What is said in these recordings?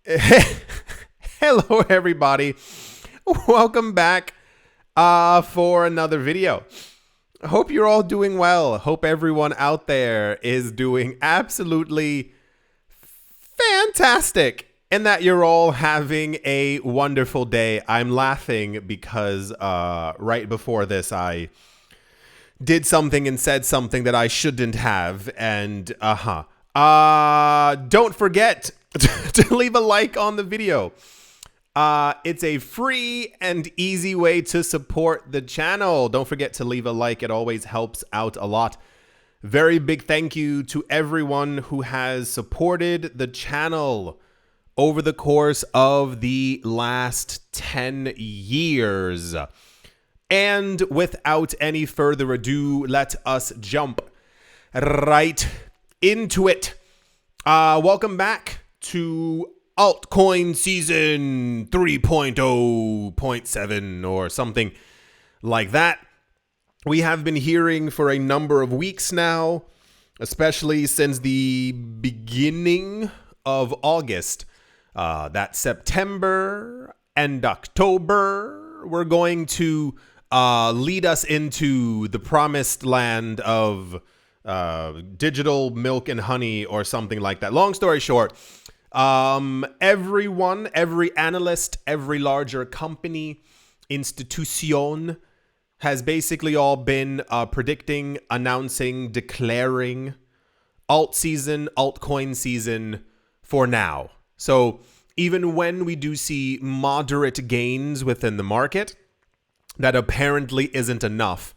Hello, everybody. Welcome back for another video. I hope you're all doing well. Hope everyone out there is doing absolutely fantastic and that you're all having a wonderful day. I'm laughing because right before this, I did something and said something that I shouldn't have. And don't forget to leave a like on the video. It's a free and easy way to support the channel. Don't forget to leave a like. It always helps out a lot. Very big thank you to everyone who has supported the channel over the course of the last 10 years. And without any further ado, let us jump right into it. Welcome back to Altcoin season 3.0.7 or something like that. We have been hearing for a number of weeks now, especially since the beginning of August, that September and October were going to lead us into the promised land of digital milk and honey or something like that. Long story short, everyone, every analyst, every larger company, institution has basically all been predicting, announcing, declaring alt season, altcoin season for now. So even when we do see moderate gains within the market, that apparently isn't enough.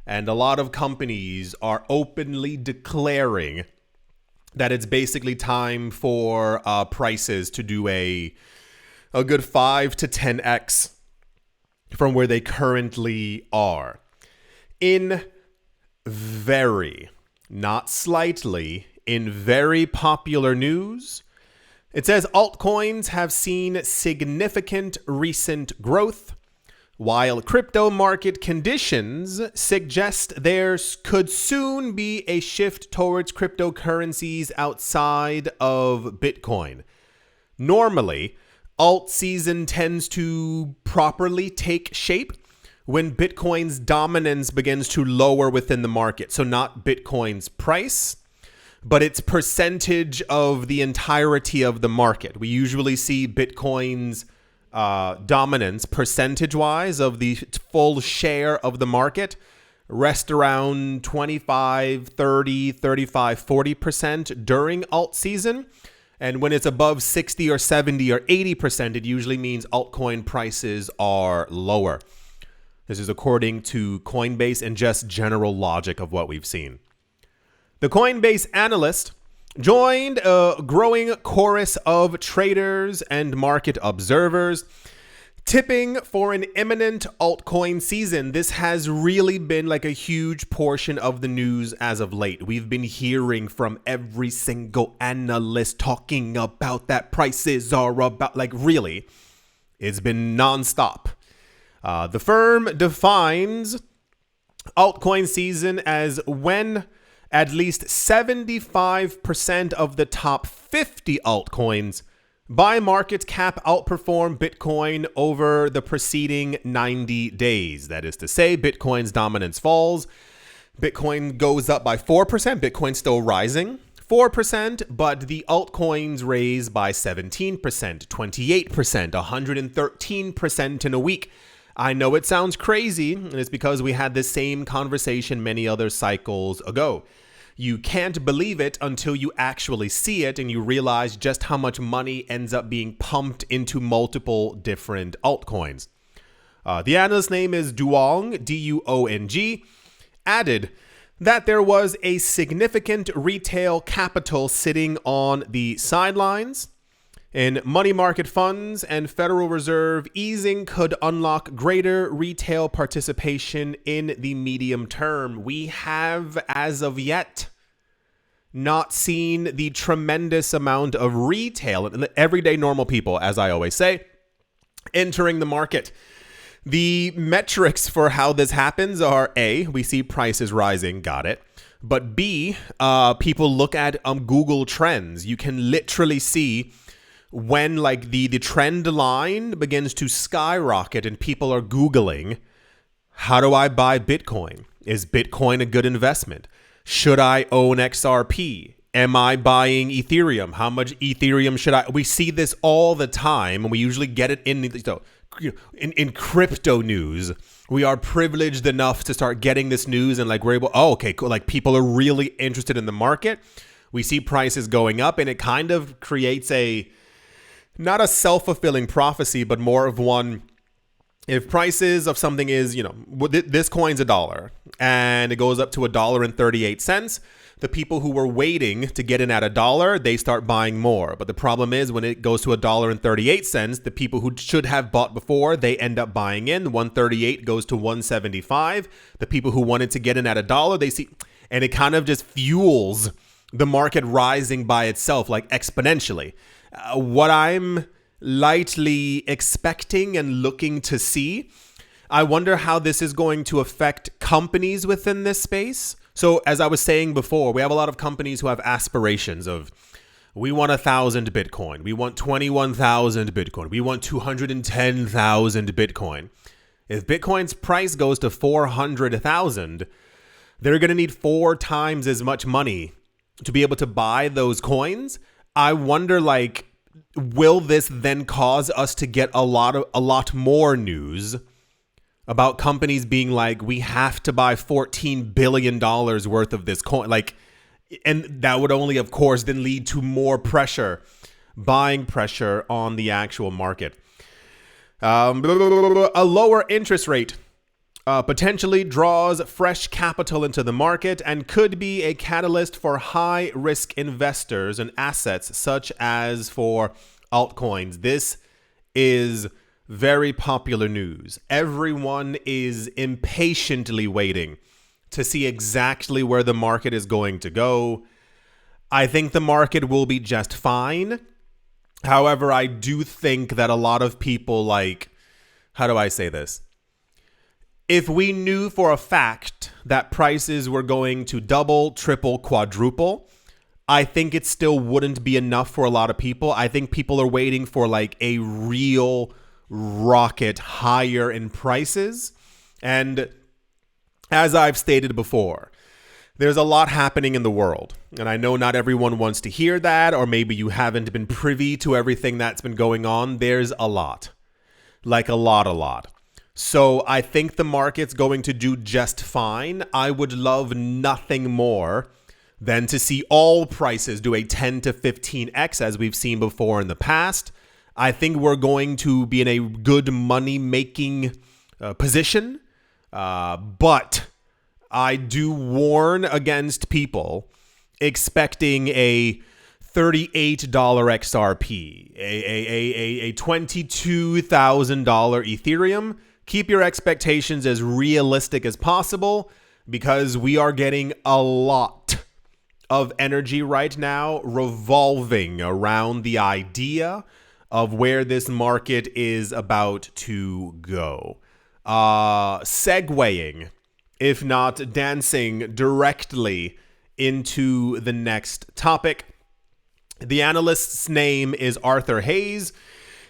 And a lot of companies are openly declaring that it's basically time for prices to do a good 5 to 10x from where they currently are. In very, not slightly, in very popular news, it says altcoins have seen significant recent growth, while crypto market conditions suggest there could soon be a shift towards cryptocurrencies outside of Bitcoin. Normally, alt season tends to properly take shape when Bitcoin's dominance begins to lower within the market. So not Bitcoin's price, but its percentage of the entirety of the market. We usually see Bitcoin's dominance percentage-wise of the full share of the market rest around 25, 30, 35, 40% during alt season. And when it's above 60 or 70 or 80%, it usually means altcoin prices are lower. This is according to Coinbase and just general logic of what we've seen. The Coinbase analyst joined a growing chorus of traders and market observers, tipping for an imminent altcoin season. This has really been like a huge portion of the news as of late. We've been hearing from every single analyst talking about that prices are about, like really, it's been nonstop. The firm defines altcoin season as when at least 75% of the top 50 altcoins by market cap outperform Bitcoin over the preceding 90 days. That is to say, Bitcoin's dominance falls. Bitcoin goes up by 4%. Bitcoin's still rising 4%, but the altcoins raise by 17%, 28%, 113% in a week. I know it sounds crazy, and it's because we had this same conversation many other cycles ago. You can't believe it until you actually see it and you realize just how much money ends up being pumped into multiple different altcoins. The analyst's name is Duong, D-U-O-N-G, added that there was a significant retail capital sitting on the sidelines. In money market funds and Federal Reserve easing could unlock greater retail participation in the medium term. We have, as of yet, not seen the tremendous amount of retail, everyday normal people, as I always say, entering the market. The metrics for how this happens are A, we see prices rising, got it. But B, people look at Google Trends. You can literally see when like the trend line begins to skyrocket and people are Googling, how do I buy Bitcoin? Is Bitcoin a good investment? Should I own XRP? Am I buying Ethereum? How much Ethereum should I? We see this all the time, and we usually get it in crypto news. We are privileged enough to start getting this news, and like we're able, oh, okay, cool. Like people are really interested in the market. We see prices going up, and it kind of creates not a self-fulfilling prophecy, but more of one. If prices of something is, this coin's $1 and it goes up to $1.38, the people who were waiting to get in at $1, they start buying more. But the problem is when it goes to $1.38, the people who should have bought before, they end up buying in. 138 goes to 175. The people who wanted to get in at $1, they see, and it kind of just fuels the market rising by itself, like exponentially. What I'm lightly expecting and looking to see, I wonder how this is going to affect companies within this space. So as I was saying before, we have a lot of companies who have aspirations of, we want 1,000 Bitcoin. We want 21,000 Bitcoin. We want 210,000 Bitcoin. If Bitcoin's price goes to 400,000, they're going to need 4 times as much money to be able to buy those coins. I wonder, like, will this then cause us to get a lot more news about companies being like, we have to buy $14 billion worth of this coin? Like, and that would only, of course, then lead to more pressure, buying pressure on the actual market. A lower interest rate potentially draws fresh capital into the market and could be a catalyst for high-risk investors and assets such as for altcoins. This is very popular news. Everyone is impatiently waiting to see exactly where the market is going to go. I think the market will be just fine. However, I do think that a lot of people, like, how do I say this? If we knew for a fact that prices were going to double, triple, quadruple, I think it still wouldn't be enough for a lot of people. I think people are waiting for like a real rocket higher in prices. And as I've stated before, there's a lot happening in the world. And I know not everyone wants to hear that, or maybe you haven't been privy to everything that's been going on. There's a lot, like a lot. So I think the market's going to do just fine. I would love nothing more than to see all prices do a 10 to 15x as we've seen before in the past. I think we're going to be in a good money-making position. But I do warn against people expecting a $38 XRP, a $22,000 Ethereum. Keep your expectations as realistic as possible because we are getting a lot of energy right now revolving around the idea of where this market is about to go. Segueing, if not dancing directly into the next topic. The analyst's name is Arthur Hayes.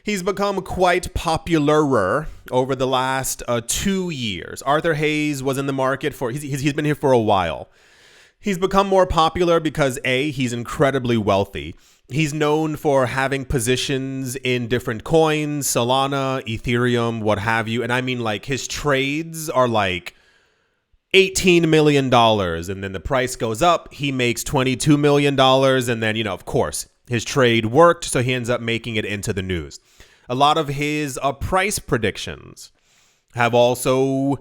He's become quite popular over the last 2 years. Arthur Hayes was in the market for, he's been here for a while. He's become more popular because A, he's incredibly wealthy. He's known for having positions in different coins, Solana, Ethereum, what have you. And I mean, like, his trades are like $18 million. And then the price goes up. He makes $22 million. And then, of course, his trade worked. So he ends up making it into the news. A lot of his price predictions have also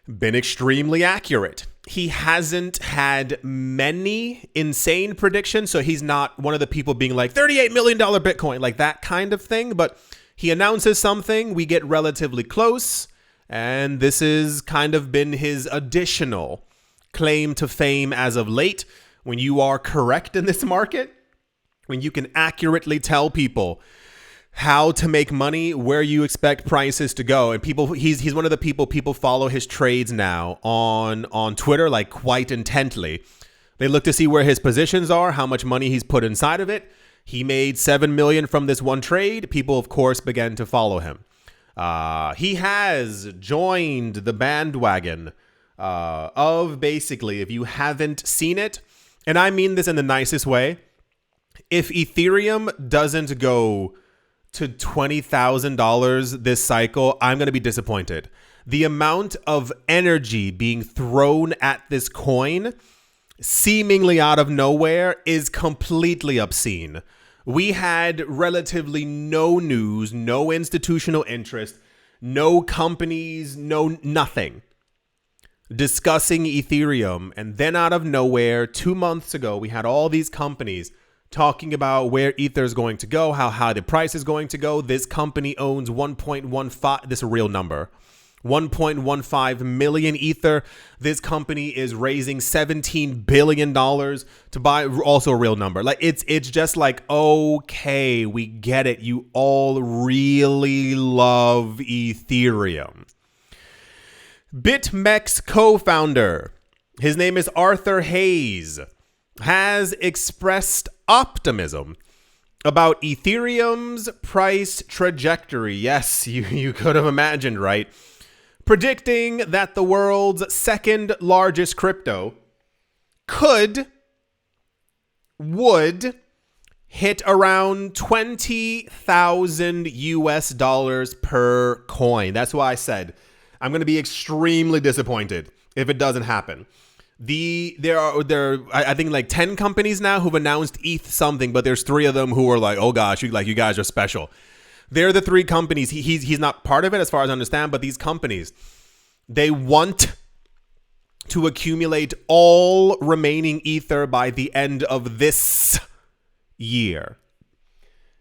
been extremely accurate. He hasn't had many insane predictions, so he's not one of the people being like $38 million Bitcoin, like that kind of thing. But he announces something, we get relatively close, and this has kind of been his additional claim to fame as of late. When you are correct in this market, when you can accurately tell people how to make money, where you expect prices to go. And he's one of the people follow his trades now on Twitter, like quite intently. They look to see where his positions are, how much money he's put inside of it. He made $7 million from this one trade. People, of course, began to follow him. He has joined the bandwagon of basically, if you haven't seen it, and I mean this in the nicest way, if Ethereum doesn't go to $20,000 this cycle, I'm going to be disappointed. The amount of energy being thrown at this coin, seemingly out of nowhere, is completely obscene. We had relatively no news, no institutional interest, no companies, nothing discussing Ethereum. And then out of nowhere, 2 months ago, we had all these companies talking about where Ether is going to go, how high the price is going to go. This company owns 1.15, this is a real number, 1.15 million Ether. This company is raising $17 billion to buy, also a real number. Like it's just like, okay, we get it. You all really love Ethereum. BitMEX co-founder, his name is Arthur Hayes, has expressed optimism about Ethereum's price trajectory. Yes, you could have imagined, right? Predicting that the world's second largest crypto would hit around 20,000 US dollars per coin. That's why I said I'm going to be extremely disappointed if it doesn't happen. There are I think like 10 companies now who've announced ETH something, but there's 3 of them who are like, oh gosh, you guys are special. They're the 3 companies. He's not part of it as far as I understand, but these companies, they want to accumulate all remaining Ether by the end of this year.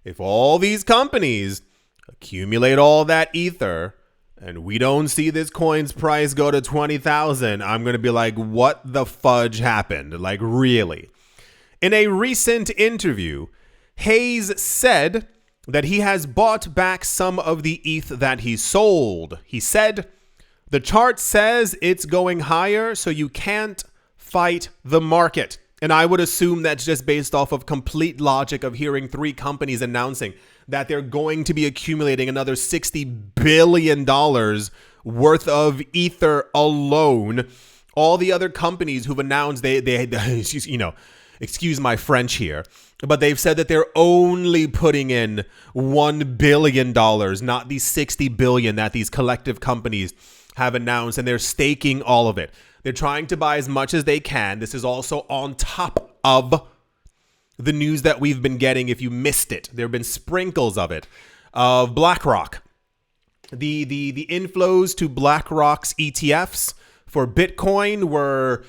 If all these companies accumulate all that Ether and we don't see this coin's price go to 20,000, I'm going to be like, what the fudge happened? Like, really? In a recent interview, Hayes said that he has bought back some of the ETH that he sold. He said, the chart says it's going higher, so you can't fight the market. And I would assume that's just based off of complete logic of hearing 3 companies announcing that they're going to be accumulating another $60 billion worth of Ether alone. All the other companies who've announced they excuse my French here, but they've said that they're only putting in $1 billion, not the $60 billion that these collective companies have announced, and they're staking all of it. They're trying to buy as much as they can. This is also on top of the news that we've been getting. If you missed it, there have been sprinkles of it, of BlackRock. The inflows to BlackRock's ETFs for Bitcoin were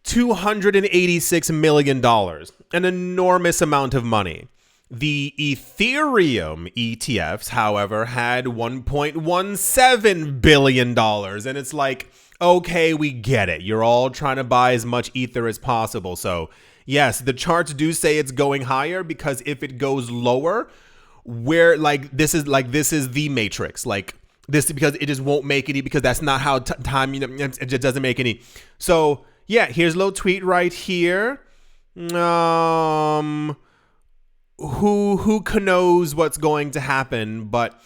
$286 million, an enormous amount of money. The Ethereum ETFs, however, had $1.17 billion. And it's like, okay, we get it. You're all trying to buy as much Ether as possible. So yes, the charts do say it's going higher, because if it goes lower, this is the matrix. Like this, because it just won't make any, because that's not how time, it just doesn't make any. So yeah, here's a little tweet right here. Who knows what's going to happen, but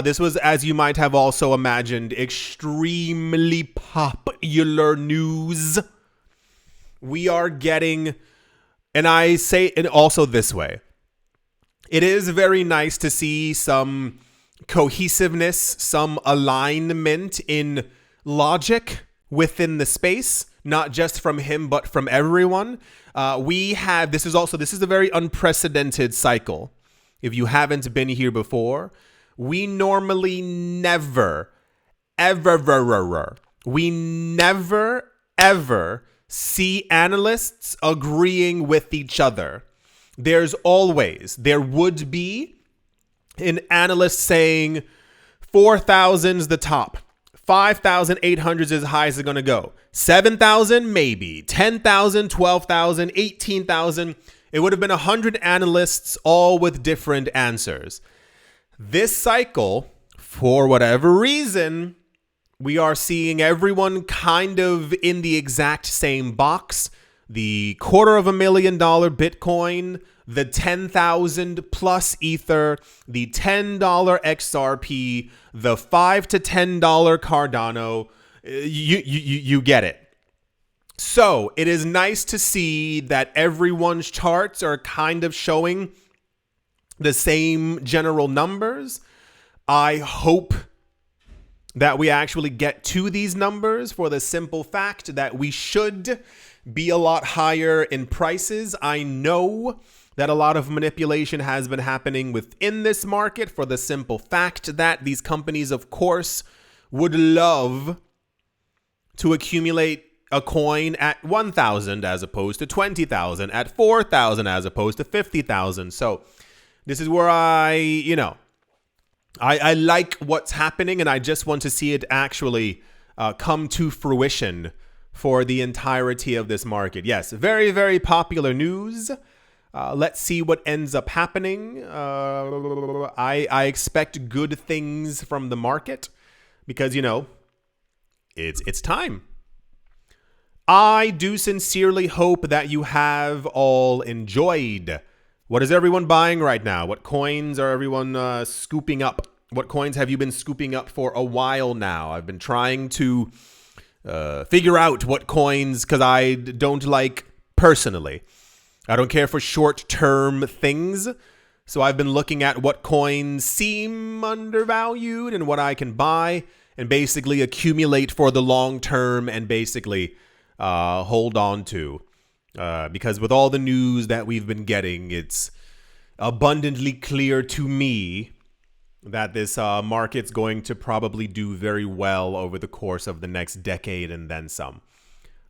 this was, as you might have also imagined, extremely popular news. We are getting, and I say it also this way, it is very nice to see some cohesiveness, some alignment in logic within the space, not just from him, but from everyone. This is a very unprecedented cycle. If you haven't been here before, we normally never, ever see analysts agreeing with each other. There would be an analyst saying 4,000's the top. 5,800 is as high as it's going to go. 7,000, maybe. 10,000, 12,000, 18,000. It would have been 100 analysts, all with different answers. This cycle, for whatever reason, we are seeing everyone kind of in the exact same box. The $250,000 Bitcoin, the 10,000 plus Ether, the $10 XRP, the $5 to $10 Cardano. You get it. So it is nice to see that everyone's charts are kind of showing the same general numbers. I hope that we actually get to these numbers for the simple fact that we should be a lot higher in prices. I know that a lot of manipulation has been happening within this market for the simple fact that these companies, of course, would love to accumulate a coin at 1,000 as opposed to 20,000, at 4,000 as opposed to 50,000. So this is where I like what's happening, and I just want to see it actually come to fruition for the entirety of this market. Yes, very, very popular news. Let's see what ends up happening. I expect good things from the market because, it's time. I do sincerely hope that you have all enjoyed. What is everyone buying right now? What coins are everyone scooping up? What coins have you been scooping up for a while now? I've been trying to figure out what coins, because I don't like, personally, I don't care for short-term things. So I've been looking at what coins seem undervalued and what I can buy and basically accumulate for the long term and basically hold on to. Because with all the news that we've been getting, it's abundantly clear to me that this market's going to probably do very well over the course of the next decade and then some.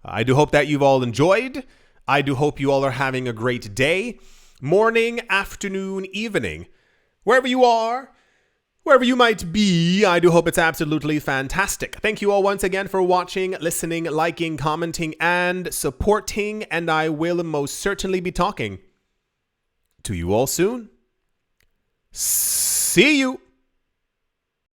I do hope that you've all enjoyed. I do hope you all are having a great day, morning, afternoon, evening, wherever you are, wherever you might be. I do hope it's absolutely fantastic. Thank you all once again for watching, listening, liking, commenting, and supporting. And I will most certainly be talking to you all soon. See you.